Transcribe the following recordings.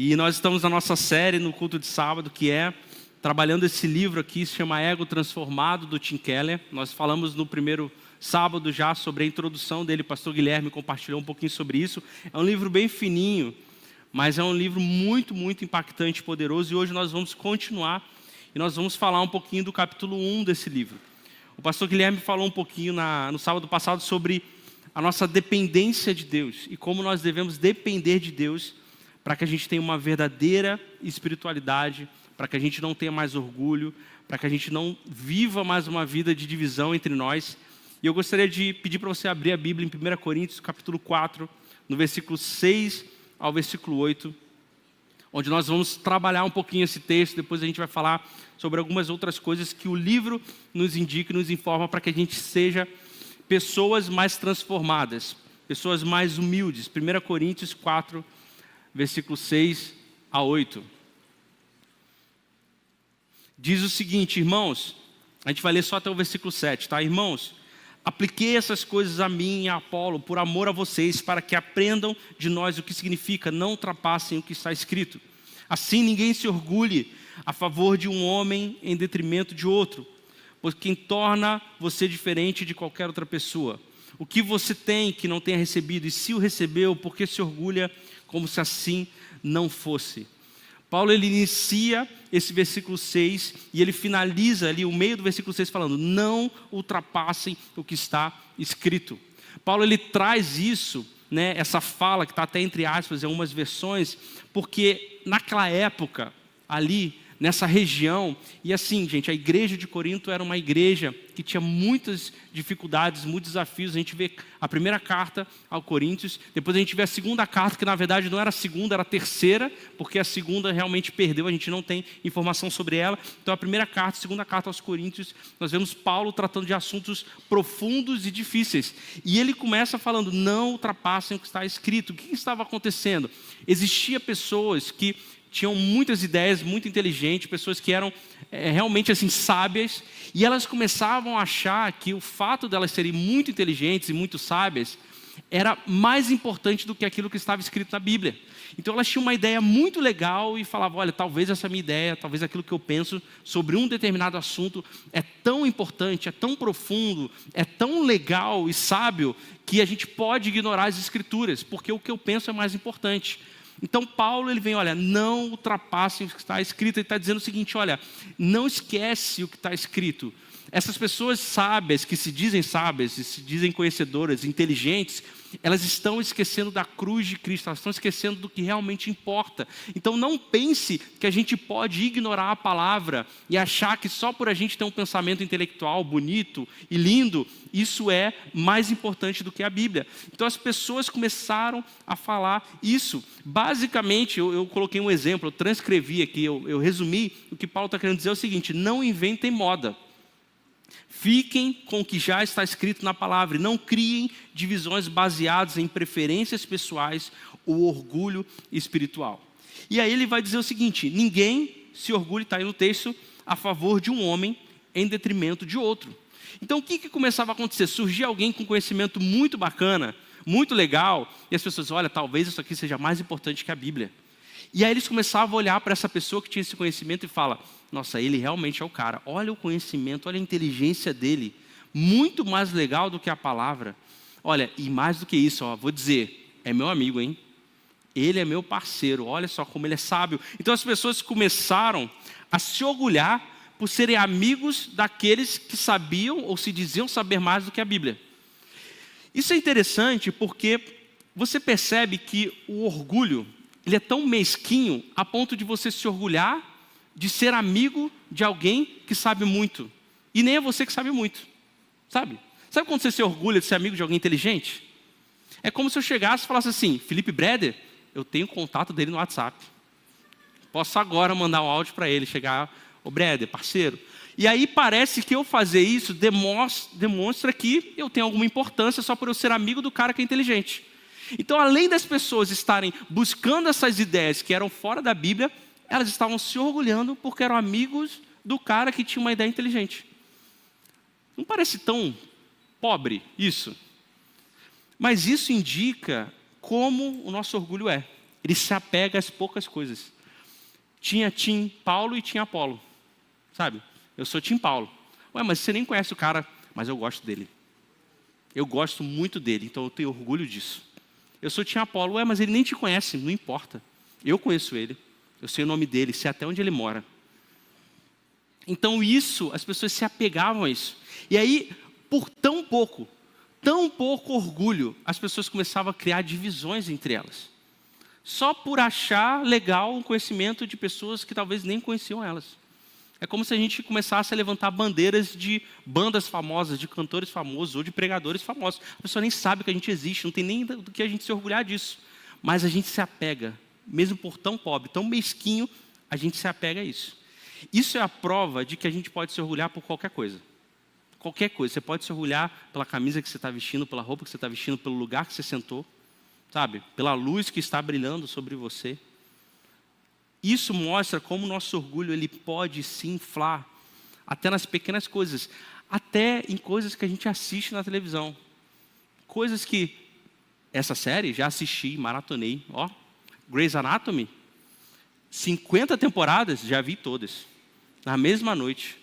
E nós estamos na nossa série no culto de sábado, que é trabalhando esse livro aqui, se chama Ego Transformado, do Tim Keller. Nós falamos no primeiro sábado já sobre a introdução dele, o pastor Guilherme compartilhou um pouquinho sobre isso. É um livro bem fininho, mas é um livro muito, muito impactante e poderoso. E hoje nós vamos continuar e nós vamos falar um pouquinho do capítulo 1 desse livro. O pastor Guilherme falou um pouquinho no sábado passado sobre a nossa dependência de Deus e como nós devemos depender de Deus para que a gente tenha uma verdadeira espiritualidade, para que a gente não tenha mais orgulho, para que a gente não viva mais uma vida de divisão entre nós. E eu gostaria de pedir para você abrir a Bíblia em 1 Coríntios, capítulo 4, no versículo 6 ao versículo 8, onde nós vamos trabalhar um pouquinho esse texto, depois a gente vai falar sobre algumas outras coisas que o livro nos indica e nos informa para que a gente seja pessoas mais transformadas, pessoas mais humildes. 1 Coríntios 4, versículo 6 a 8. Diz o seguinte, irmãos, a gente vai ler só até o versículo 7, tá? Irmãos, apliquei essas coisas a mim e a Apolo por amor a vocês, para que aprendam de nós o que significa não ultrapassem o que está escrito. Assim ninguém se orgulhe a favor de um homem em detrimento de outro, pois quem torna você diferente de qualquer outra pessoa. O que você tem que não tenha recebido, e se o recebeu, por que se orgulha como se assim não fosse? Paulo ele inicia esse versículo 6 e ele finaliza ali o meio do versículo 6 falando: não ultrapassem o que está escrito. Paulo ele traz isso, né, essa fala que está até entre aspas em algumas versões, porque naquela época ali, nessa região, e assim, gente, a igreja de Corinto era uma igreja que tinha muitas dificuldades, muitos desafios. A gente vê a primeira carta ao Coríntios, depois a gente vê a segunda carta, que na verdade não era a segunda, era a terceira, porque a segunda realmente perdeu, a gente não tem informação sobre ela. Então a primeira carta, a segunda carta aos Coríntios, nós vemos Paulo tratando de assuntos profundos e difíceis. E ele começa falando, não ultrapassem o que está escrito. O que estava acontecendo? Existia pessoas que tinham muitas ideias, muito inteligentes, pessoas que eram realmente assim sábias, e elas começavam a achar que o fato delas serem muito inteligentes e muito sábias era mais importante do que aquilo que estava escrito na Bíblia. Então elas tinham uma ideia muito legal e falavam, olha, talvez essa minha ideia, talvez aquilo que eu penso sobre um determinado assunto é tão importante, é tão profundo, é tão legal e sábio, que a gente pode ignorar as Escrituras, porque o que eu penso é mais importante. Então Paulo ele vem, olha, não ultrapassem o que está escrito. Ele está dizendo o seguinte, olha, não esquece o que está escrito. Essas pessoas sábias, que se dizem sábias, se dizem conhecedoras, inteligentes, elas estão esquecendo da cruz de Cristo, elas estão esquecendo do que realmente importa. Então não pense que a gente pode ignorar a palavra e achar que só por a gente ter um pensamento intelectual bonito e lindo, isso é mais importante do que a Bíblia. Então as pessoas começaram a falar isso. Basicamente, eu coloquei um exemplo, eu transcrevi aqui, eu resumi, o que Paulo está querendo dizer é o seguinte, não inventem moda. Fiquem com o que já está escrito na palavra e não criem divisões baseadas em preferências pessoais ou orgulho espiritual. E aí ele vai dizer o seguinte, ninguém se orgulhe, está aí no texto, a favor de um homem em detrimento de outro. Então o que começava a acontecer? Surgia alguém com conhecimento muito bacana, muito legal, e as pessoas, olha, talvez isso aqui seja mais importante que a Bíblia. E aí eles começavam a olhar para essa pessoa que tinha esse conhecimento e fala, nossa, ele realmente é o cara, olha o conhecimento, olha a inteligência dele, muito mais legal do que a palavra. Olha, e mais do que isso, ó, vou dizer, é meu amigo, hein? Ele é meu parceiro, olha só como ele é sábio. Então as pessoas começaram a se orgulhar por serem amigos daqueles que sabiam ou se diziam saber mais do que a Bíblia. Isso é interessante porque você percebe que o orgulho, ele é tão mesquinho a ponto de você se orgulhar de ser amigo de alguém que sabe muito. E nem é você que sabe muito, sabe? Sabe quando você se orgulha de ser amigo de alguém inteligente? É como se eu chegasse e falasse assim, Felipe Breder, eu tenho contato dele no WhatsApp. Posso agora mandar um áudio para ele, chegar, ô Breder, parceiro. E aí parece que eu fazer isso demonstra que eu tenho alguma importância só por eu ser amigo do cara que é inteligente. Então, além das pessoas estarem buscando essas ideias que eram fora da Bíblia, elas estavam se orgulhando porque eram amigos do cara que tinha uma ideia inteligente. Não parece tão pobre isso? Mas isso indica como o nosso orgulho é. Ele se apega às poucas coisas. Tinha Tim Paulo e tinha Apolo. Sabe? Eu sou Tim Paulo. Ué, mas você nem conhece o cara. Mas eu gosto dele. Eu gosto muito dele, então eu tenho orgulho disso. Eu sou Tim Apolo. Ué, mas ele nem te conhece, não importa. Eu conheço ele. Eu sei o nome dele, sei até onde ele mora. Então isso, as pessoas se apegavam a isso. E aí, por tão pouco orgulho, as pessoas começavam a criar divisões entre elas. Só por achar legal o conhecimento de pessoas que talvez nem conheciam elas. É como se a gente começasse a levantar bandeiras de bandas famosas, de cantores famosos ou de pregadores famosos. A pessoa nem sabe que a gente existe, não tem nem do que a gente se orgulhar disso. Mas a gente se apega, mesmo por tão pobre, tão mesquinho, a gente se apega a isso. Isso é a prova de que a gente pode se orgulhar por qualquer coisa. Qualquer coisa. Você pode se orgulhar pela camisa que você está vestindo, pela roupa que você está vestindo, pelo lugar que você sentou, sabe? Pela luz que está brilhando sobre você. Isso mostra como o nosso orgulho ele pode se inflar, até nas pequenas coisas, até em coisas que a gente assiste na televisão. Coisas que, essa série, já assisti, maratonei. Grey's Anatomy, 50 temporadas, já vi todas, na mesma noite.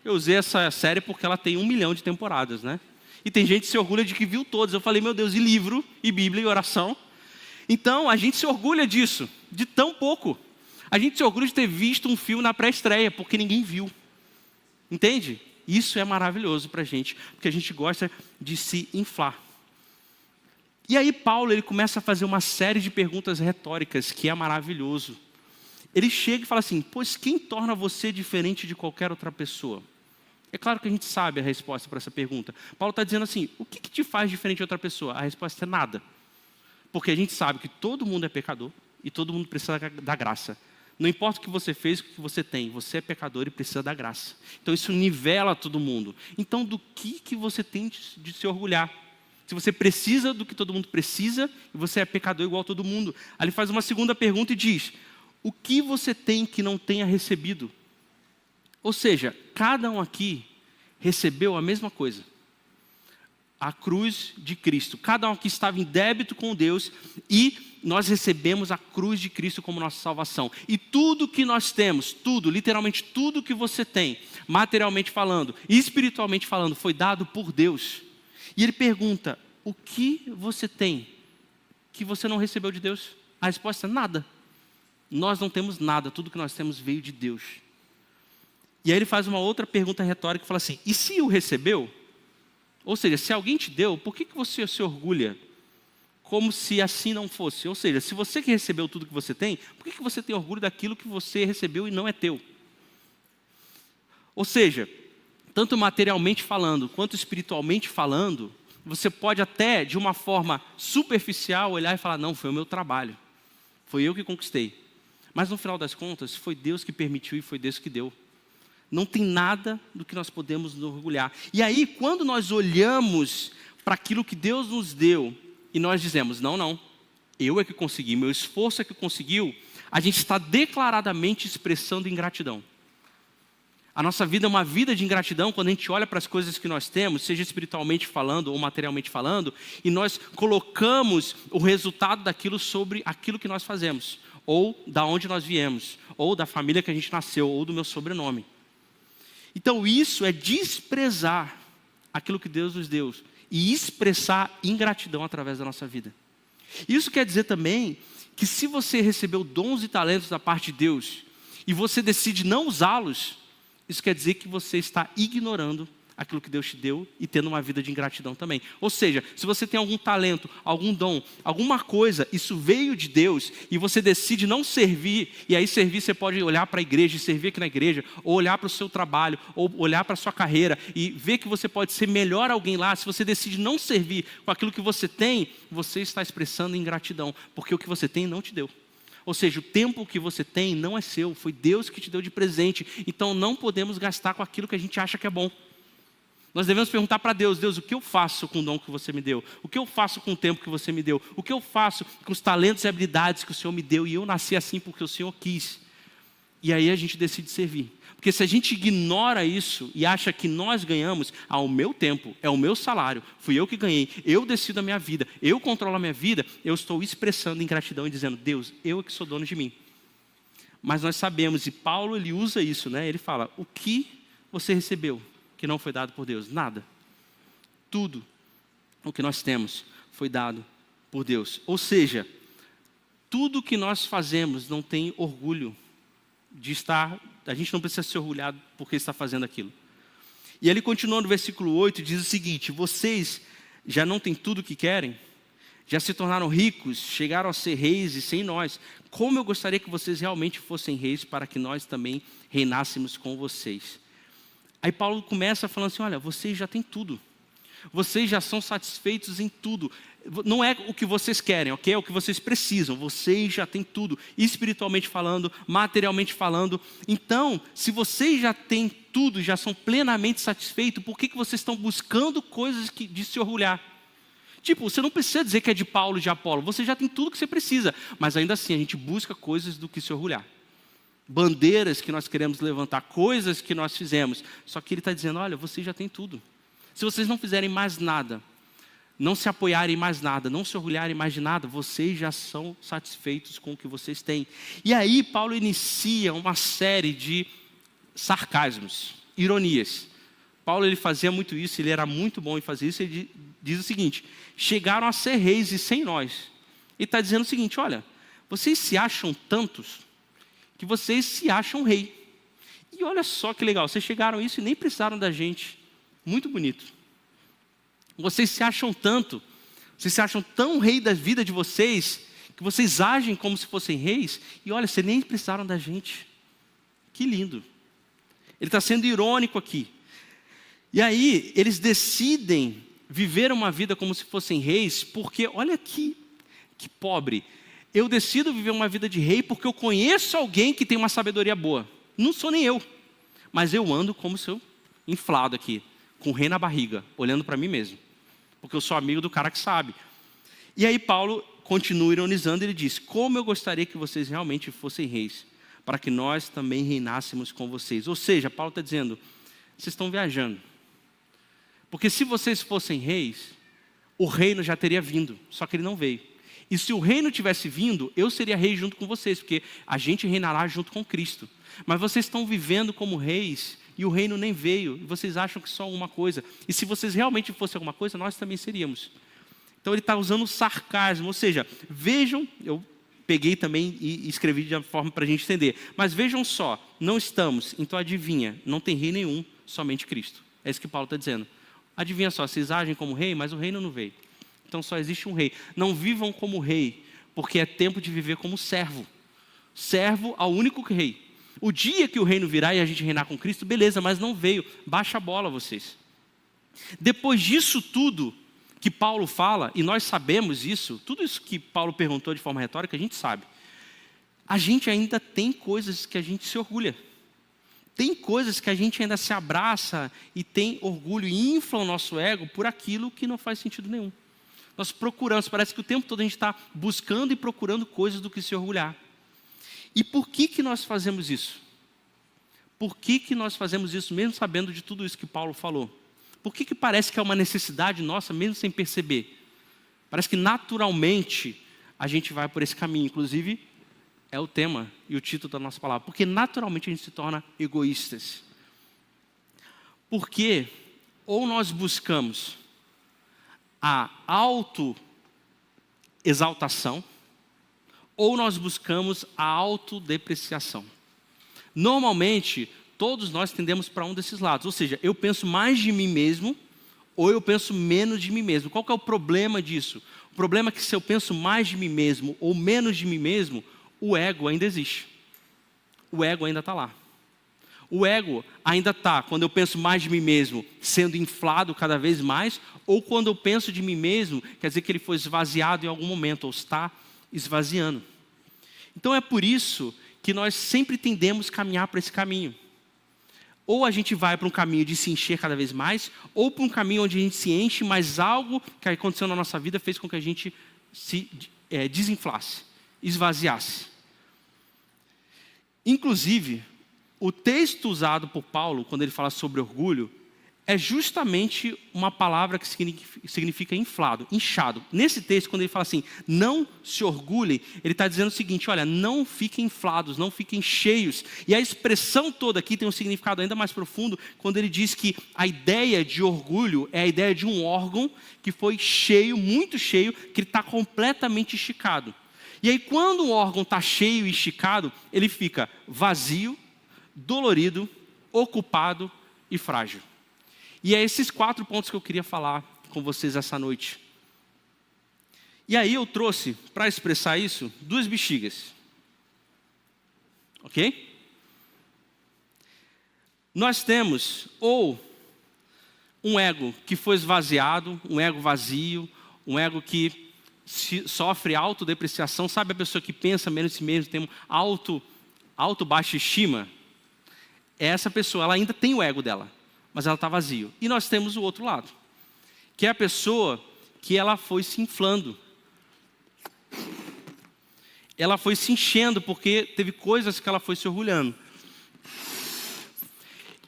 Eu usei essa série porque ela tem 1 milhão de temporadas, né? E tem gente que se orgulha de que viu todas. Eu falei, meu Deus, e livro, e Bíblia, e oração? Então, a gente se orgulha disso, de tão pouco. A gente se orgulha de ter visto um filme na pré-estreia, porque ninguém viu. Entende? Isso é maravilhoso para a gente, porque a gente gosta de se inflar. E aí Paulo ele começa a fazer uma série de perguntas retóricas, que é maravilhoso. Ele chega e fala assim, pois quem torna você diferente de qualquer outra pessoa? É claro que a gente sabe a resposta para essa pergunta. Paulo está dizendo assim, o que te faz diferente de outra pessoa? A resposta é nada. Porque a gente sabe que todo mundo é pecador e todo mundo precisa da graça. Não importa o que você fez, o que você tem, você é pecador e precisa da graça. Então isso nivela todo mundo. Então do que você tem de se orgulhar? Se você precisa do que todo mundo precisa e você é pecador igual a todo mundo. Aí ele faz uma segunda pergunta e diz, o que você tem que não tenha recebido? Ou seja, cada um aqui recebeu a mesma coisa. A cruz de Cristo. Cada um aqui estava em débito com Deus e nós recebemos a cruz de Cristo como nossa salvação. E tudo que nós temos, tudo, literalmente tudo que você tem, materialmente falando e espiritualmente falando, foi dado por Deus. E ele pergunta, o que você tem que você não recebeu de Deus? A resposta é nada. Nós não temos nada, tudo que nós temos veio de Deus. E aí ele faz uma outra pergunta retórica e fala assim, e se o recebeu? Ou seja, se alguém te deu, por que você se orgulha? Como se assim não fosse. Ou seja, se você que recebeu tudo que você tem, por que você tem orgulho daquilo que você recebeu e não é teu? Ou seja, tanto materialmente falando, quanto espiritualmente falando, você pode até, de uma forma superficial, olhar e falar, não, foi o meu trabalho. Foi eu que conquistei. Mas no final das contas, foi Deus que permitiu e foi Deus que deu. Não tem nada do que nós podemos nos orgulhar. E aí, quando nós olhamos para aquilo que Deus nos deu, e nós dizemos, não, eu é que consegui, meu esforço é que conseguiu, a gente está declaradamente expressando ingratidão. A nossa vida é uma vida de ingratidão quando a gente olha para as coisas que nós temos, seja espiritualmente falando ou materialmente falando, e nós colocamos o resultado daquilo sobre aquilo que nós fazemos, ou da onde nós viemos, ou da família que a gente nasceu, ou do meu sobrenome. Então isso é desprezar aquilo que Deus nos deu e expressar ingratidão através da nossa vida. Isso quer dizer também que se você recebeu dons e talentos da parte de Deus e você decide não usá-los, isso quer dizer que você está ignorando aquilo que Deus te deu e tendo uma vida de ingratidão também. Ou seja, se você tem algum talento, algum dom, alguma coisa, isso veio de Deus e você decide não servir, e aí servir você pode olhar para a igreja e servir aqui na igreja, ou olhar para o seu trabalho, ou olhar para a sua carreira e ver que você pode ser melhor alguém lá. Se você decide não servir com aquilo que você tem, você está expressando ingratidão, porque o que você tem não te deu. Ou seja, o tempo que você tem não é seu, foi Deus que te deu de presente. Então não podemos gastar com aquilo que a gente acha que é bom. Nós devemos perguntar para Deus, Deus, o que eu faço com o dom que você me deu? O que eu faço com o tempo que você me deu? O que eu faço com os talentos e habilidades que o Senhor me deu? E eu nasci assim porque o Senhor quis. E aí a gente decide servir. Porque se a gente ignora isso e acha que nós ganhamos, o meu tempo, é o meu salário, fui eu que ganhei, eu decido a minha vida, eu controlo a minha vida, eu estou expressando ingratidão e dizendo, Deus, eu é que sou dono de mim. Mas nós sabemos, e Paulo ele usa isso, né? Ele fala, o que você recebeu que não foi dado por Deus? Nada. Tudo o que nós temos foi dado por Deus. Ou seja, tudo que nós fazemos não tem orgulho de estar, a gente não precisa ser orgulhado porque está fazendo aquilo. E ele continua no versículo 8 e diz o seguinte, vocês já não têm tudo o que querem? Já se tornaram ricos, chegaram a ser reis e sem nós. Como eu gostaria que vocês realmente fossem reis para que nós também reinássemos com vocês. Aí Paulo começa falando assim, olha, vocês já têm tudo. Vocês já são satisfeitos em tudo. Não é o que vocês querem, ok? É o que vocês precisam. Vocês já têm tudo, espiritualmente falando, materialmente falando. Então, se vocês já têm tudo, já são plenamente satisfeitos, por que vocês estão buscando coisas de se orgulhar? Tipo, você não precisa dizer que é de Paulo, de Apolo. Você já tem tudo que você precisa. Mas ainda assim, a gente busca coisas do que se orgulhar. Bandeiras que nós queremos levantar, coisas que nós fizemos. Só que ele está dizendo, olha, vocês já têm tudo. Se vocês não fizerem mais nada, não se apoiarem em mais nada, não se orgulharem mais de nada, vocês já são satisfeitos com o que vocês têm. E aí Paulo inicia uma série de sarcasmos, ironias. Paulo ele fazia muito isso, ele era muito bom em fazer isso. Ele diz o seguinte, chegaram a ser reis e sem nós. Ele está dizendo o seguinte, olha, vocês se acham tantos que vocês se acham rei. E olha só que legal, vocês chegaram a isso e nem precisaram da gente. Muito bonito. Vocês se acham tanto, vocês se acham tão rei da vida de vocês, que vocês agem como se fossem reis, e olha, vocês nem precisaram da gente. Que lindo. Ele está sendo irônico aqui. E aí, eles decidem viver uma vida como se fossem reis, porque olha que pobre. Eu decido viver uma vida de rei porque eu conheço alguém que tem uma sabedoria boa. Não sou nem eu, mas eu ando como se eu inflado aqui, com o rei na barriga, olhando para mim mesmo. Porque eu sou amigo do cara que sabe. E aí Paulo continua ironizando, ele diz, como eu gostaria que vocês realmente fossem reis, para que nós também reinássemos com vocês. Ou seja, Paulo está dizendo, vocês estão viajando. Porque se vocês fossem reis, o reino já teria vindo, só que ele não veio. E se o reino tivesse vindo, eu seria rei junto com vocês, porque a gente reinará junto com Cristo. Mas vocês estão vivendo como reis, e o reino nem veio, e vocês acham que só alguma coisa. E se vocês realmente fossem alguma coisa, nós também seríamos. Então ele está usando sarcasmo, ou seja, vejam, eu peguei também e escrevi de uma forma para a gente entender. Mas vejam só, não estamos, então adivinha, não tem rei nenhum, somente Cristo. É isso que Paulo está dizendo. Adivinha só, vocês agem como rei, mas o reino não veio. Então só existe um rei. Não vivam como rei, porque é tempo de viver como servo. Servo ao único rei. O dia que o reino virá e a gente reinar com Cristo, beleza, mas não veio. Baixa a bola vocês. Depois disso tudo que Paulo fala, e nós sabemos isso, tudo isso que Paulo perguntou de forma retórica, a gente sabe. A gente ainda tem coisas que a gente se orgulha. Tem coisas que a gente ainda se abraça e tem orgulho e infla o nosso ego por aquilo que não faz sentido nenhum. Nós procuramos, parece que o tempo todo a gente está buscando e procurando coisas do que se orgulhar. E por que nós fazemos isso? Por que nós fazemos isso mesmo sabendo de tudo isso que Paulo falou? Por que parece que é uma necessidade nossa mesmo sem perceber? Parece que naturalmente a gente vai por esse caminho. Inclusive é o tema e o título da nossa palavra. Porque naturalmente a gente se torna egoístas. Porque ou nós buscamos a autoexaltação, ou nós buscamos a autodepreciação. Normalmente, todos nós tendemos para um desses lados. Ou seja, eu penso mais de mim mesmo, ou eu penso menos de mim mesmo. Qual que é o problema disso? O problema é que se eu penso mais de mim mesmo, ou menos de mim mesmo, o ego ainda existe. O ego ainda está lá. O ego ainda está, quando eu penso mais de mim mesmo, sendo inflado cada vez mais, ou quando eu penso de mim mesmo, quer dizer que ele foi esvaziado em algum momento, ou está esvaziando. Então é por isso que nós sempre tendemos a caminhar para esse caminho. Ou a gente vai para um caminho de se encher cada vez mais, ou para um caminho onde a gente se enche, mas algo que aconteceu na nossa vida fez com que a gente se desinflasse, esvaziasse. Inclusive, o texto usado por Paulo, quando ele fala sobre orgulho, é justamente uma palavra que significa inflado, inchado. Nesse texto, quando ele fala assim, não se orgulhem, ele está dizendo o seguinte, olha, não fiquem inflados, não fiquem cheios. E a expressão toda aqui tem um significado ainda mais profundo, quando ele diz que a ideia de orgulho é a ideia de um órgão que foi cheio, muito cheio, que está completamente esticado. E aí, quando um órgão está cheio e esticado, ele fica vazio, dolorido, ocupado e frágil. E é esses 4 pontos que eu queria falar com vocês essa noite. E aí eu trouxe, para expressar isso, 2 bexigas. Ok? Nós temos ou um ego que foi esvaziado, um ego vazio, um ego que sofre autodepreciação. Sabe a pessoa que pensa menos em si mesmo, tem baixa estima? Essa pessoa, ela ainda tem o ego dela, mas ela está vazio. E nós temos o outro lado, que é a pessoa que ela foi se inflando. Ela foi se enchendo porque teve coisas que ela foi se orgulhando.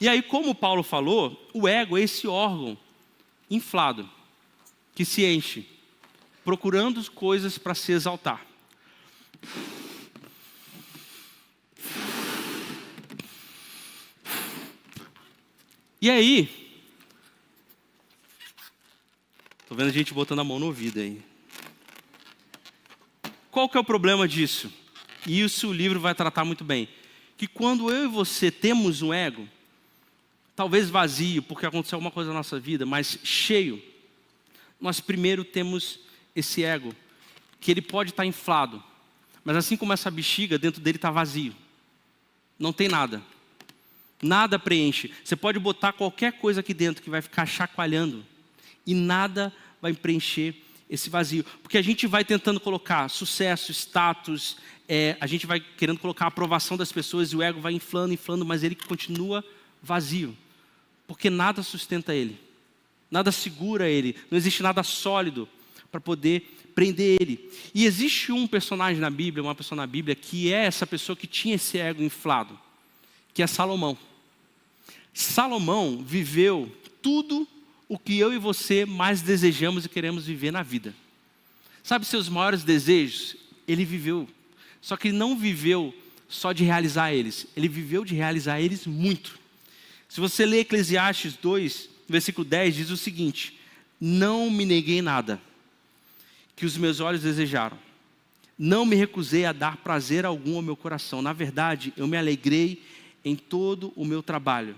E aí, como Paulo falou, o ego é esse órgão inflado, que se enche, procurando coisas para se exaltar. E aí, estou vendo gente botando a mão no ouvido aí. Qual que é o problema disso? E isso o livro vai tratar muito bem. Que quando eu e você temos um ego, talvez vazio, porque aconteceu alguma coisa na nossa vida, mas cheio, nós primeiro temos esse ego, que ele pode estar inflado, mas assim como essa bexiga, dentro dele está vazio. Não tem nada. Nada preenche. Você pode botar qualquer coisa aqui dentro que vai ficar chacoalhando e nada vai preencher esse vazio. Porque a gente vai tentando colocar sucesso, status, a gente vai querendo colocar a aprovação das pessoas e o ego vai inflando, mas ele continua vazio. Porque nada sustenta ele. Nada segura ele. Não existe nada sólido para poder prender ele. E existe um personagem na Bíblia, uma pessoa na Bíblia, que é essa pessoa que tinha esse ego inflado, que é Salomão. Salomão viveu tudo o que eu e você mais desejamos e queremos viver na vida. Sabe seus maiores desejos? Ele viveu. Só que ele não viveu só de realizar eles. Ele viveu de realizar eles muito. Se você ler Eclesiastes 2, versículo 10, diz o seguinte: não me neguei nada que os meus olhos desejaram. Não me recusei a dar prazer algum ao meu coração. Na verdade, eu me alegrei em todo o meu trabalho.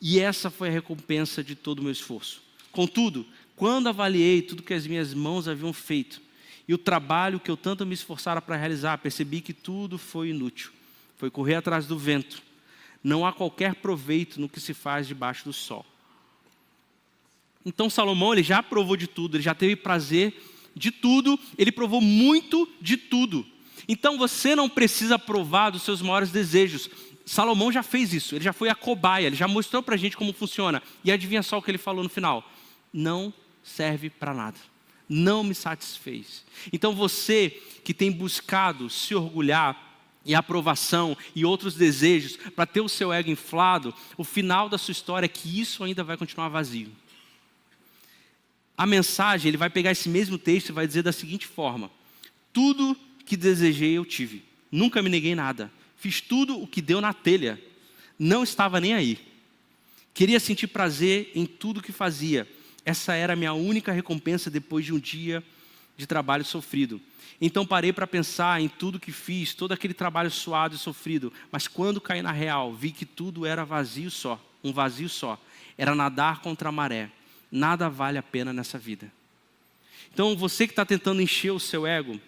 E essa foi a recompensa de todo o meu esforço. Contudo, quando avaliei tudo que as minhas mãos haviam feito, e o trabalho que eu tanto me esforçara para realizar, percebi que tudo foi inútil. Foi correr atrás do vento. Não há qualquer proveito no que se faz debaixo do sol. Então Salomão, ele já provou de tudo, ele já teve prazer de tudo, ele provou muito de tudo. Então você não precisa provar dos seus maiores desejos. Salomão já fez isso, ele já foi a cobaia, ele já mostrou para a gente como funciona. E adivinha só o que ele falou no final? Não serve para nada, não me satisfez. Então você que tem buscado se orgulhar e aprovação e outros desejos para ter o seu ego inflado, o final da sua história é que isso ainda vai continuar vazio. A mensagem, ele vai pegar esse mesmo texto e vai dizer da seguinte forma: tudo que desejei eu tive, nunca me neguei nada. Fiz tudo o que deu na telha. Não estava nem aí. Queria sentir prazer em tudo que fazia. Essa era a minha única recompensa depois de um dia de trabalho sofrido. Então parei para pensar em tudo que fiz, todo aquele trabalho suado e sofrido. Mas quando caí na real, vi que tudo era vazio só, um vazio só. Era nadar contra a maré. Nada vale a pena nessa vida. Então você que está tentando encher o seu ego,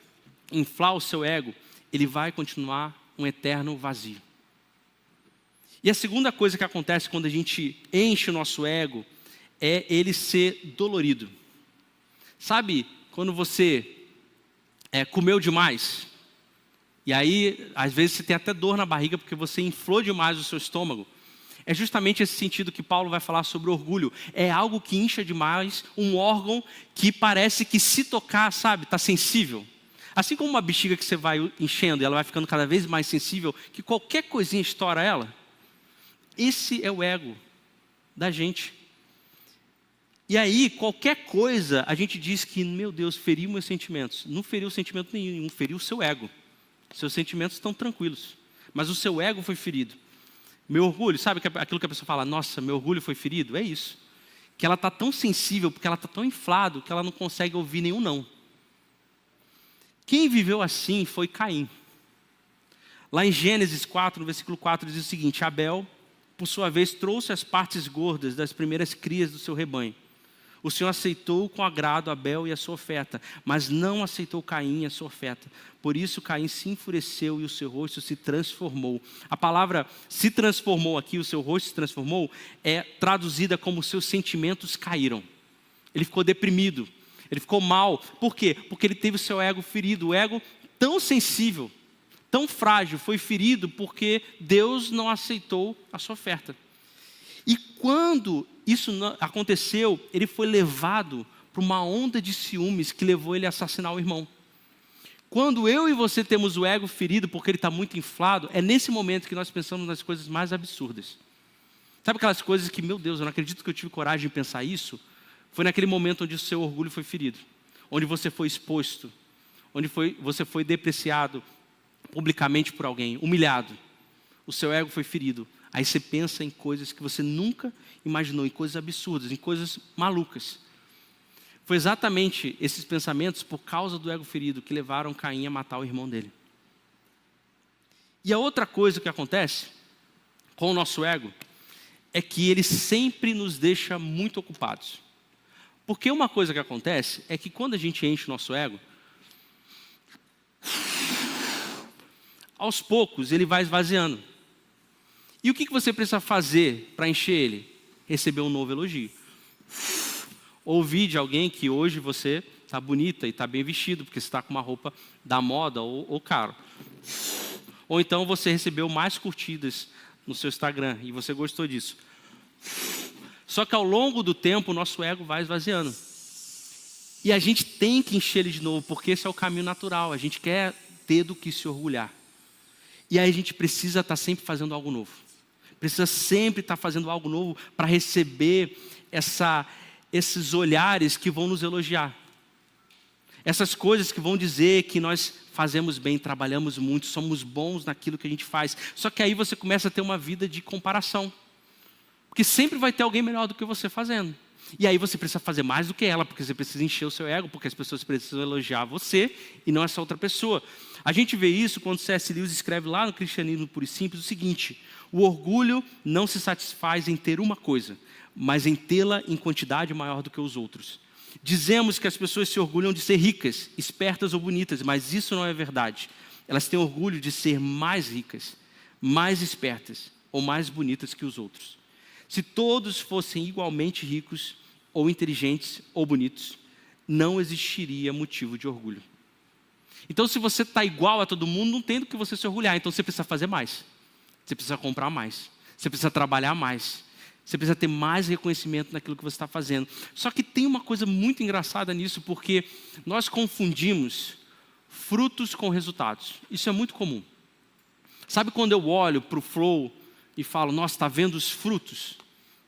inflar o seu ego, ele vai continuar um eterno vazio. E a segunda coisa que acontece quando a gente enche o nosso ego é ele ser dolorido. Sabe quando você comeu demais? E aí, às vezes, você tem até dor na barriga porque você inflou demais o seu estômago. É justamente esse sentido que Paulo vai falar sobre orgulho. É algo que incha demais, um órgão que parece que se tocar, sabe, está sensível. Assim como uma bexiga que você vai enchendo e ela vai ficando cada vez mais sensível, que qualquer coisinha estoura ela. Esse é o ego da gente. E aí, qualquer coisa, a gente diz que, meu Deus, feriu meus sentimentos. Não feriu sentimento nenhum, feriu o seu ego. Seus sentimentos estão tranquilos, mas o seu ego foi ferido. Meu orgulho, sabe aquilo que a pessoa fala, nossa, meu orgulho foi ferido? É isso. Que ela está tão sensível, porque ela está tão inflado, que ela não consegue ouvir nenhum não. Quem viveu assim foi Caim. Lá em Gênesis 4, no versículo 4, diz o seguinte: Abel, por sua vez, trouxe as partes gordas das primeiras crias do seu rebanho. O Senhor aceitou com agrado Abel e a sua oferta, mas não aceitou Caim e a sua oferta. Por isso Caim se enfureceu e o seu rosto se transformou. A palavra se transformou aqui, o seu rosto se transformou, é traduzida como seus sentimentos caíram. Ele ficou deprimido, ele ficou mal. Por quê? Porque ele teve o seu ego ferido. O ego tão sensível, tão frágil, foi ferido porque Deus não aceitou a sua oferta. E quando isso aconteceu, ele foi levado para uma onda de ciúmes que levou ele a assassinar o irmão. Quando eu e você temos o ego ferido porque ele está muito inflado, é nesse momento que nós pensamos nas coisas mais absurdas. Sabe aquelas coisas que, meu Deus, eu não acredito que eu tive coragem de pensar isso? Foi naquele momento onde o seu orgulho foi ferido, onde você foi exposto, onde você foi depreciado publicamente por alguém, humilhado. O seu ego foi ferido. Aí você pensa em coisas que você nunca imaginou, em coisas absurdas, em coisas malucas. Foi exatamente esses pensamentos, por causa do ego ferido, que levaram Caim a matar o irmão dele. E a outra coisa que acontece com o nosso ego é que ele sempre nos deixa muito ocupados. Porque uma coisa que acontece é que quando a gente enche o nosso ego, aos poucos ele vai esvaziando. E o que você precisa fazer para encher ele? Receber um novo elogio. Ouvir de alguém que hoje você está bonita e está bem vestido, porque você está com uma roupa da moda ou caro. Ou então você recebeu mais curtidas no seu Instagram e você gostou disso. Só que ao longo do tempo o nosso ego vai esvaziando. E a gente tem que encher ele de novo, porque esse é o caminho natural. A gente quer ter do que se orgulhar. E aí a gente precisa estar sempre fazendo algo novo. Precisa sempre estar fazendo algo novo para receber esses olhares que vão nos elogiar. Essas coisas que vão dizer que nós fazemos bem, trabalhamos muito, somos bons naquilo que a gente faz. Só que aí você começa a ter uma vida de comparação. Porque sempre vai ter alguém melhor do que você fazendo. E aí você precisa fazer mais do que ela, porque você precisa encher o seu ego, porque as pessoas precisam elogiar você e não essa outra pessoa. A gente vê isso quando C.S. Lewis escreve lá no Cristianismo Puro e Simples o seguinte: o orgulho não se satisfaz em ter uma coisa, mas em tê-la em quantidade maior do que os outros. Dizemos que as pessoas se orgulham de ser ricas, espertas ou bonitas, mas isso não é verdade. Elas têm orgulho de ser mais ricas, mais espertas ou mais bonitas que os outros. Se todos fossem igualmente ricos, ou inteligentes, ou bonitos, não existiria motivo de orgulho. Então, se você está igual a todo mundo, não tem do que você se orgulhar. Então, você precisa fazer mais. Você precisa comprar mais. Você precisa trabalhar mais. Você precisa ter mais reconhecimento naquilo que você está fazendo. Só que tem uma coisa muito engraçada nisso, porque nós confundimos frutos com resultados. Isso é muito comum. Sabe quando eu olho para o Flow e falo, nossa, está vendo os frutos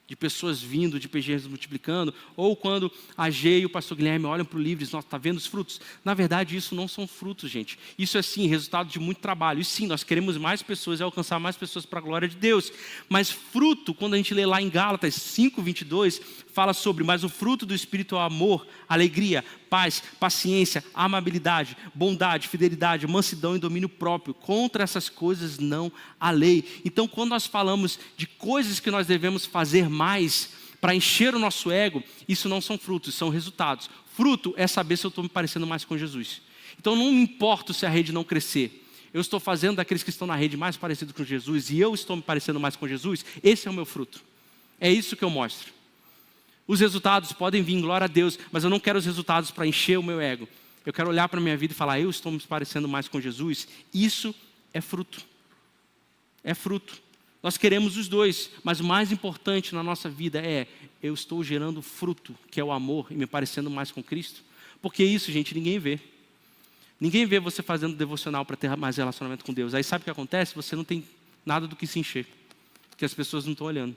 de pessoas vindo, de PGs multiplicando? Ou quando a G e o pastor Guilherme olham para o Livres, nossa, está vendo os frutos? Na verdade, isso não são frutos, gente. Isso é sim resultado de muito trabalho. E sim, nós queremos mais pessoas e alcançar mais pessoas para a glória de Deus. Mas fruto, quando a gente lê lá em Gálatas 5:22, fala sobre, mas o fruto do Espírito é o amor, alegria, paz, paciência, amabilidade, bondade, fidelidade, mansidão e domínio próprio. Contra essas coisas não há lei. Então, quando nós falamos de coisas que nós devemos fazer mais para encher o nosso ego, isso não são frutos, são resultados. Fruto é saber se eu estou me parecendo mais com Jesus. Então, não me importa se a rede não crescer. Eu estou fazendo daqueles que estão na rede mais parecido com Jesus e eu estou me parecendo mais com Jesus. Esse é o meu fruto. É isso que eu mostro. Os resultados podem vir, glória a Deus, mas eu não quero os resultados para encher o meu ego. Eu quero olhar para a minha vida e falar, eu estou me parecendo mais com Jesus. Isso é fruto. É fruto. Nós queremos os dois, mas o mais importante na nossa vida é, eu estou gerando fruto, que é o amor, e me parecendo mais com Cristo. Porque isso, gente, ninguém vê. Ninguém vê você fazendo devocional para ter mais relacionamento com Deus. Aí sabe o que acontece? Você não tem nada do que se encher, porque as pessoas não estão olhando.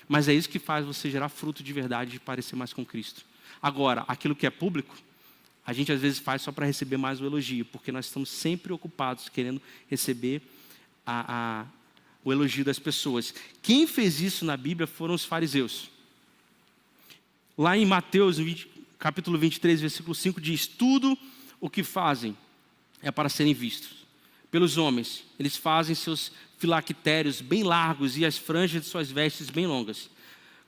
Mas é isso que faz você gerar fruto de verdade, de parecer mais com Cristo. Agora, aquilo que é público, a gente às vezes faz só para receber mais o elogio, porque nós estamos sempre ocupados querendo receber o elogio das pessoas. Quem fez isso na Bíblia foram os fariseus. Lá em Mateus, capítulo 23, versículo 5, diz: tudo o que fazem é para serem vistos pelos homens. Eles fazem seus filactérios bem largos e as franjas de suas vestes bem longas.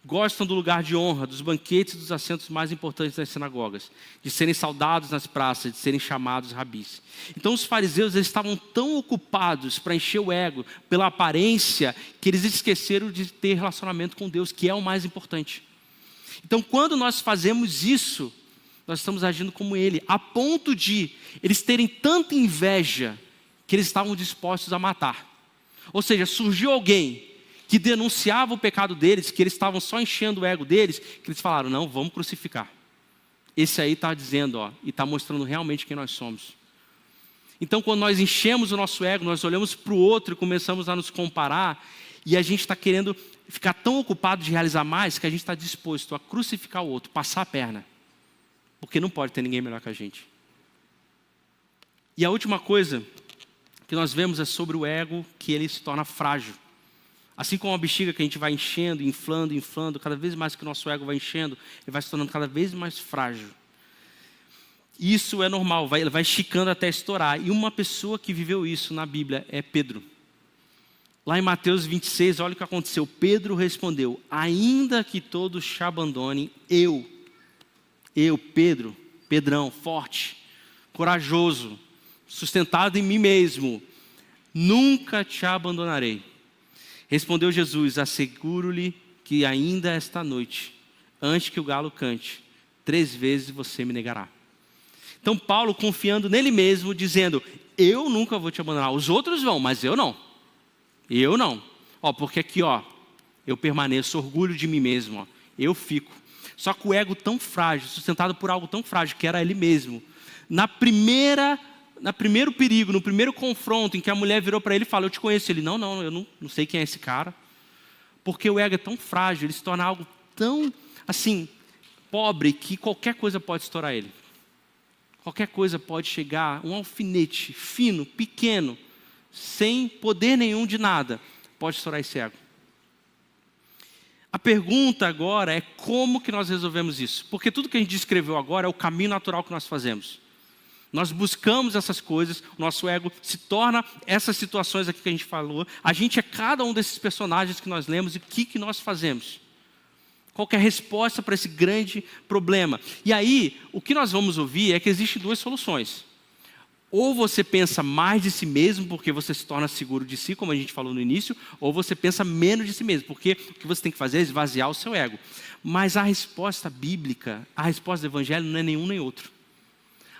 Gostam do lugar de honra, dos banquetes e dos assentos mais importantes das sinagogas, de serem saudados nas praças, de serem chamados rabis. Então os fariseus, eles estavam tão ocupados para encher o ego pela aparência, que eles esqueceram de ter relacionamento com Deus, que é o mais importante. Então quando nós fazemos isso, nós estamos agindo como ele, a ponto de eles terem tanta inveja, que eles estavam dispostos a matar. Ou seja, surgiu alguém que denunciava o pecado deles, que eles estavam só enchendo o ego deles, que eles falaram: não, vamos crucificar. Esse aí está dizendo, e está mostrando realmente quem nós somos. Então quando nós enchemos o nosso ego, nós olhamos para o outro e começamos a nos comparar, e a gente está querendo ficar tão ocupado de realizar mais, que a gente está disposto a crucificar o outro, passar a perna. Porque não pode ter ninguém melhor que a gente. E a última coisa que nós vemos é sobre o ego, que ele se torna frágil. Assim como a bexiga que a gente vai enchendo, inflando, cada vez mais que o nosso ego vai enchendo, ele vai se tornando cada vez mais frágil. Isso é normal, ele vai esticando até estourar. E uma pessoa que viveu isso na Bíblia é Pedro. Lá em Mateus 26, olha o que aconteceu. Pedro respondeu: ainda que todos te abandonem, eu, Pedro, Pedrão, forte, corajoso, sustentado em mim mesmo, nunca te abandonarei. Respondeu Jesus: asseguro-lhe que ainda esta noite, antes que o galo cante, 3 vezes você me negará. Então Paulo, confiando nele mesmo, dizendo: eu nunca vou te abandonar. Os outros vão, mas eu não. Eu não. Porque aqui, eu permaneço, orgulho de mim mesmo, eu fico. Só que o ego tão frágil, sustentado por algo tão frágil, que era ele mesmo. No primeiro perigo, no primeiro confronto, em que a mulher virou para ele e falou: eu te conheço. Ele: não, eu não sei quem é esse cara. Porque o ego é tão frágil, ele se torna algo tão, assim, pobre, que qualquer coisa pode estourar ele. Qualquer coisa pode chegar, um alfinete fino, pequeno, sem poder nenhum de nada, pode estourar esse ego. A pergunta agora é: como que nós resolvemos isso? Porque tudo que a gente descreveu agora é o caminho natural que nós fazemos. Nós buscamos essas coisas, o nosso ego se torna essas situações aqui que a gente falou. A gente é cada um desses personagens que nós lemos, e o que nós fazemos? Qual que é a resposta para esse grande problema? E aí, o que nós vamos ouvir é que existem 2 soluções. Ou você pensa mais de si mesmo, porque você se torna seguro de si, como a gente falou no início, ou você pensa menos de si mesmo, porque o que você tem que fazer é esvaziar o seu ego. Mas a resposta bíblica, a resposta do Evangelho não é nenhum nem outro.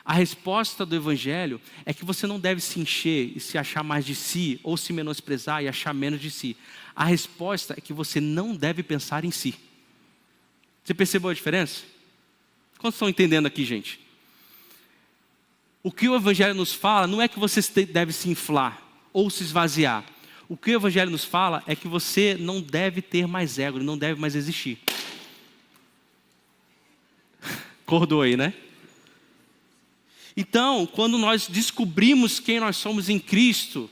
A resposta do Evangelho é que você não deve se encher e se achar mais de si, ou se menosprezar e achar menos de si. A resposta é que você não deve pensar em si. Você percebeu a diferença? Quantos estão entendendo aqui, gente? O que o Evangelho nos fala não é que você deve se inflar ou se esvaziar. O que o Evangelho nos fala é que você não deve ter mais ego, não deve mais existir. Acordou aí, né? Então, quando nós descobrimos quem nós somos em Cristo,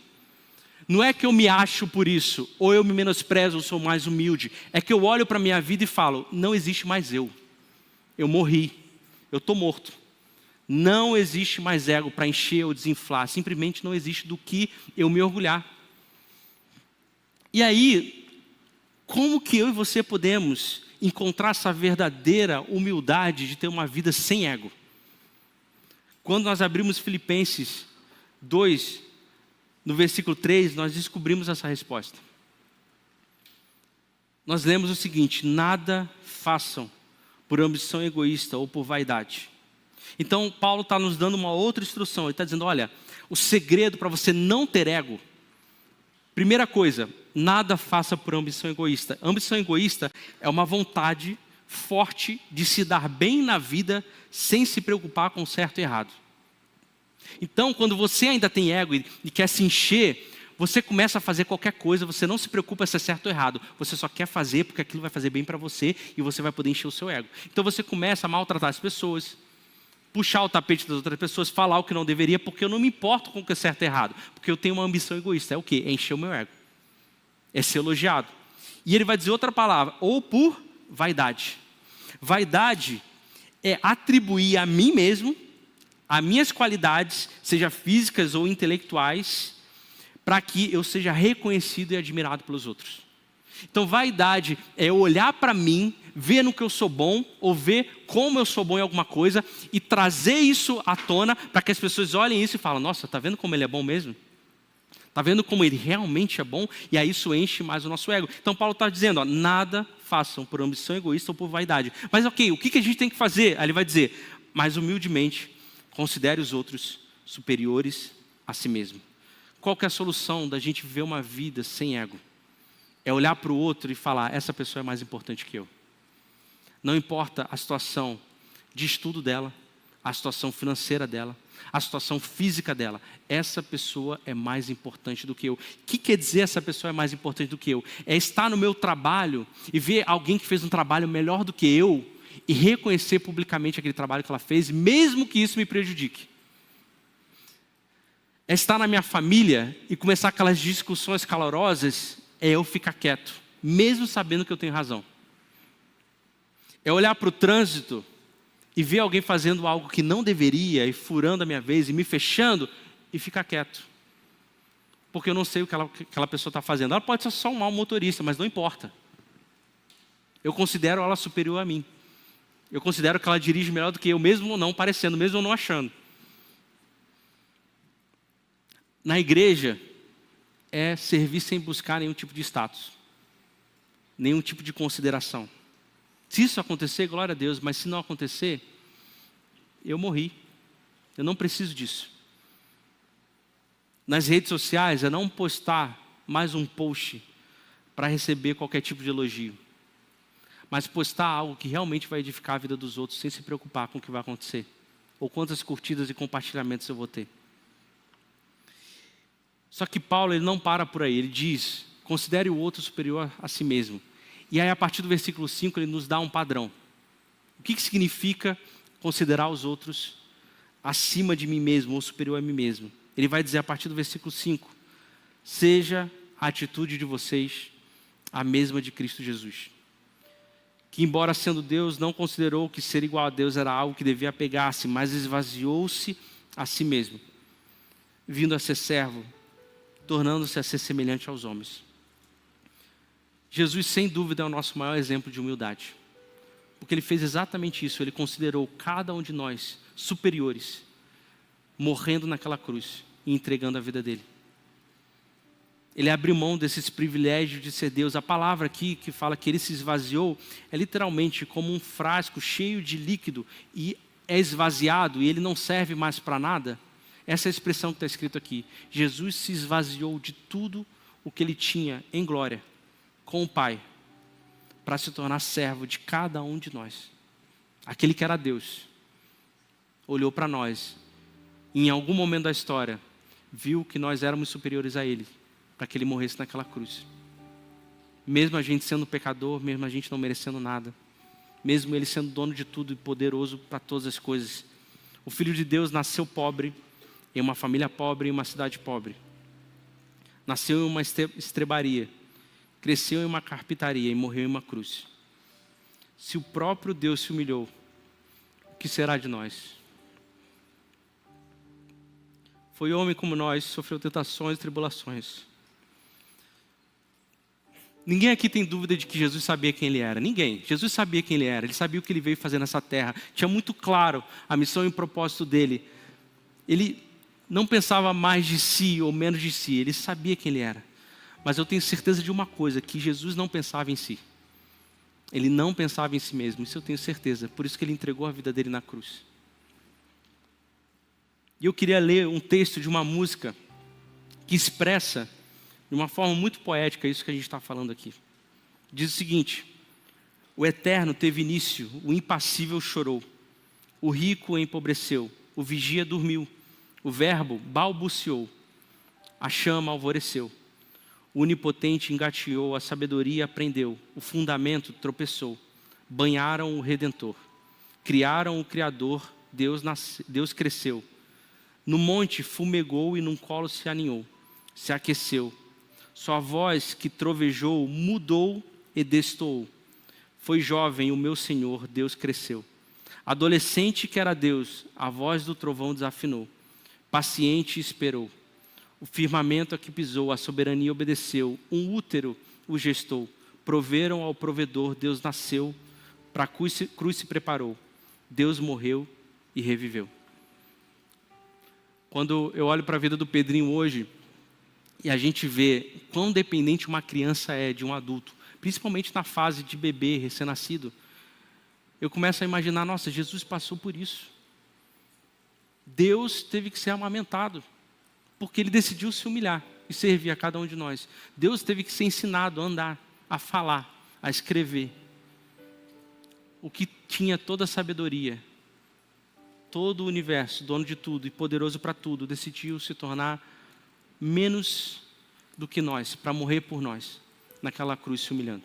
não é que eu me acho por isso, ou eu me menosprezo, ou sou mais humilde. É que eu olho para a minha vida e falo: não existe mais eu. Eu morri, eu estou morto. Não existe mais ego para encher ou desinflar. Simplesmente não existe do que eu me orgulhar. E aí, como que eu e você podemos encontrar essa verdadeira humildade de ter uma vida sem ego? Quando nós abrimos Filipenses 2, no versículo 3, nós descobrimos essa resposta. Nós lemos o seguinte: nada façam por ambição egoísta ou por vaidade. Então Paulo está nos dando uma outra instrução. Ele está dizendo: olha, o segredo para você não ter ego, primeira coisa, nada faça por ambição egoísta. Ambição egoísta é uma vontade forte de se dar bem na vida sem se preocupar com o certo e errado. Então, quando você ainda tem ego e quer se encher, você começa a fazer qualquer coisa, você não se preocupa se é certo ou errado. Você só quer fazer porque aquilo vai fazer bem para você e você vai poder encher o seu ego. Então você começa a maltratar as pessoas, puxar o tapete das outras pessoas, falar o que não deveria, porque eu não me importo com o que é certo e errado. Porque eu tenho uma ambição egoísta. É o quê? É encher o meu ego. É ser elogiado. E ele vai dizer outra palavra, ou por vaidade. Vaidade é atribuir a mim mesmo, as minhas qualidades, seja físicas ou intelectuais, para que eu seja reconhecido e admirado pelos outros. Então, vaidade é eu olhar para mim, ver no que eu sou bom, ou ver como eu sou bom em alguma coisa, e trazer isso à tona, para que as pessoas olhem isso e falem, nossa, está vendo como ele é bom mesmo? Está vendo como ele realmente é bom? E aí isso enche mais o nosso ego. Então, Paulo está dizendo, nada façam por ambição egoísta ou por vaidade. Mas ok, o que a gente tem que fazer? Aí ele vai dizer, mais humildemente, considere os outros superiores a si mesmo. Qual que é a solução da gente viver uma vida sem ego? É olhar para o outro e falar, essa pessoa é mais importante que eu. Não importa a situação de estudo dela, a situação financeira dela, a situação física dela. Essa pessoa é mais importante do que eu. O que quer dizer essa pessoa é mais importante do que eu? É estar no meu trabalho e ver alguém que fez um trabalho melhor do que eu e reconhecer publicamente aquele trabalho que ela fez, mesmo que isso me prejudique. É estar na minha família e começar aquelas discussões calorosas, é eu ficar quieto, mesmo sabendo que eu tenho razão. É olhar para o trânsito e ver alguém fazendo algo que não deveria, e furando a minha vez, e me fechando, e ficar quieto. Porque eu não sei o que aquela pessoa está fazendo. Ela pode ser só um mau motorista, mas não importa. Eu considero ela superior a mim. Eu considero que ela dirige melhor do que eu, mesmo não parecendo, mesmo não achando. Na igreja, é servir sem buscar nenhum tipo de status, nenhum tipo de consideração. Se isso acontecer, glória a Deus, mas se não acontecer, eu morri. Eu não preciso disso. Nas redes sociais, é não postar mais um post para receber qualquer tipo de elogio, mas postar algo que realmente vai edificar a vida dos outros, sem se preocupar com o que vai acontecer, ou quantas curtidas e compartilhamentos eu vou ter. Só que Paulo, ele não para por aí, ele diz, considere o outro superior a si mesmo. E aí a partir do versículo 5 ele nos dá um padrão. O que significa considerar os outros acima de mim mesmo ou superior a mim mesmo? Ele vai dizer a partir do versículo 5, seja a atitude de vocês a mesma de Cristo Jesus. Que embora sendo Deus, não considerou que ser igual a Deus era algo que devia apegar-se, mas esvaziou-se a si mesmo, vindo a ser servo, tornando-se a ser semelhante aos homens. Jesus, sem dúvida, é o nosso maior exemplo de humildade. Porque ele fez exatamente isso. Ele considerou cada um de nós superiores, morrendo naquela cruz e entregando a vida dele. Ele abriu mão desses privilégios de ser Deus. A palavra aqui que fala que ele se esvaziou é literalmente como um frasco cheio de líquido e é esvaziado e ele não serve mais para nada. Essa é a expressão que está escrito aqui. Jesus se esvaziou de tudo o que ele tinha em glória com o Pai, para se tornar servo de cada um de nós. Aquele que era Deus, olhou para nós, e em algum momento da história, viu que nós éramos superiores a Ele, para que Ele morresse naquela cruz. Mesmo a gente sendo pecador, mesmo a gente não merecendo nada, mesmo Ele sendo dono de tudo e poderoso para todas as coisas. O Filho de Deus nasceu pobre, em uma família pobre, em uma cidade pobre. Nasceu em uma estrebaria, cresceu em uma carpintaria e morreu em uma cruz. Se o próprio Deus se humilhou, o que será de nós? Foi homem como nós, sofreu tentações e tribulações. Ninguém aqui tem dúvida de que Jesus sabia quem ele era. Ninguém. Jesus sabia quem ele era. Ele sabia o que ele veio fazer nessa terra. Tinha muito claro a missão e o propósito dele. Ele não pensava mais de si ou menos de si. Ele sabia quem ele era. Mas eu tenho certeza de uma coisa, que Jesus não pensava em si. Ele não pensava em si mesmo, isso eu tenho certeza. Por isso que ele entregou a vida dele na cruz. E eu queria ler um texto de uma música que expressa, de uma forma muito poética, isso que a gente está falando aqui. Diz o seguinte: o eterno teve início, o impassível chorou, o rico empobreceu, o vigia dormiu, O verbo balbuciou, a chama alvoreceu. O onipotente engateou, a sabedoria aprendeu, o fundamento tropeçou. Banharam o Redentor, criaram o Criador, Deus cresceu. No monte fumegou e num colo se aninhou, se aqueceu. Sua voz que trovejou, mudou e destoou. Foi jovem o meu Senhor, Deus cresceu. Adolescente que era Deus, a voz do trovão desafinou. Paciente esperou. O firmamento a que pisou, a soberania obedeceu. Um útero o gestou. Proveram ao provedor, Deus nasceu. Para a cruz se preparou. Deus morreu e reviveu. Quando eu olho para a vida do Pedrinho hoje, e a gente vê quão dependente uma criança é de um adulto, principalmente na fase de bebê, recém-nascido, eu começo a imaginar, nossa, Jesus passou por isso. Deus teve que ser amamentado, porque Ele decidiu se humilhar e servir a cada um de nós. Deus teve que ser ensinado a andar, a falar, a escrever. O que tinha toda a sabedoria, todo o universo, dono de tudo e poderoso para tudo, decidiu se tornar menos do que nós, para morrer por nós, naquela cruz se humilhando.